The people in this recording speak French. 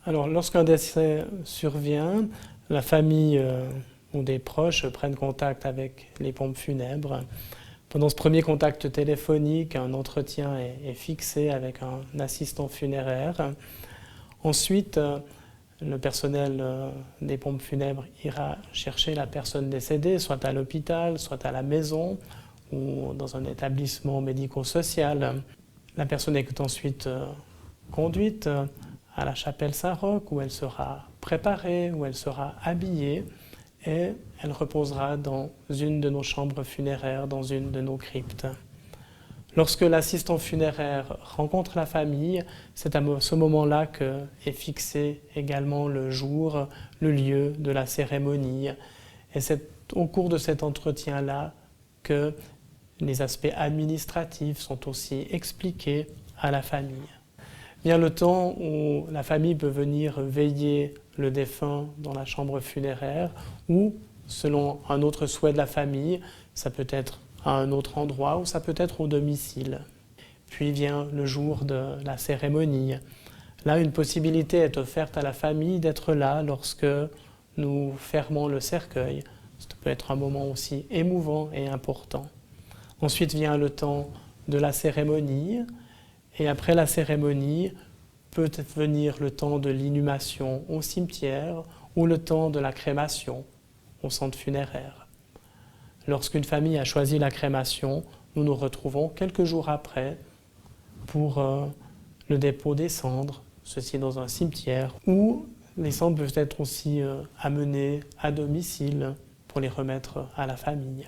Alors, lorsqu'un décès survient, la famille ou des proches prennent contact avec les pompes funèbres. Pendant ce premier contact téléphonique, un entretien est fixé avec un assistant funéraire. Ensuite, le personnel des pompes funèbres ira chercher la personne décédée, soit à l'hôpital, soit à la maison ou dans un établissement médico-social. La personne est ensuite conduite à la chapelle Saint-Roch où elle sera préparée, où elle sera habillée et elle reposera dans une de nos chambres funéraires, dans une de nos cryptes. Lorsque l'assistant funéraire rencontre la famille, c'est à ce moment-là qu'est fixé également le jour, le lieu de la cérémonie. Et c'est au cours de cet entretien-là que les aspects administratifs sont aussi expliqués à la famille. Vient le temps où la famille peut venir veiller le défunt dans la chambre funéraire ou, selon un autre souhait de la famille, ça peut être à un autre endroit ou ça peut être au domicile. Puis vient le jour de la cérémonie. Là, une possibilité est offerte à la famille d'être là lorsque nous fermons le cercueil. Ça peut être un moment aussi émouvant et important. Ensuite vient le temps de la cérémonie. Et après la cérémonie, peut venir le temps de l'inhumation au cimetière ou le temps de la crémation au centre funéraire. Lorsqu'une famille a choisi la crémation, nous nous retrouvons quelques jours après pour le dépôt des cendres, ceci dans un cimetière, où les cendres peuvent être aussi amenées à domicile pour les remettre à la famille.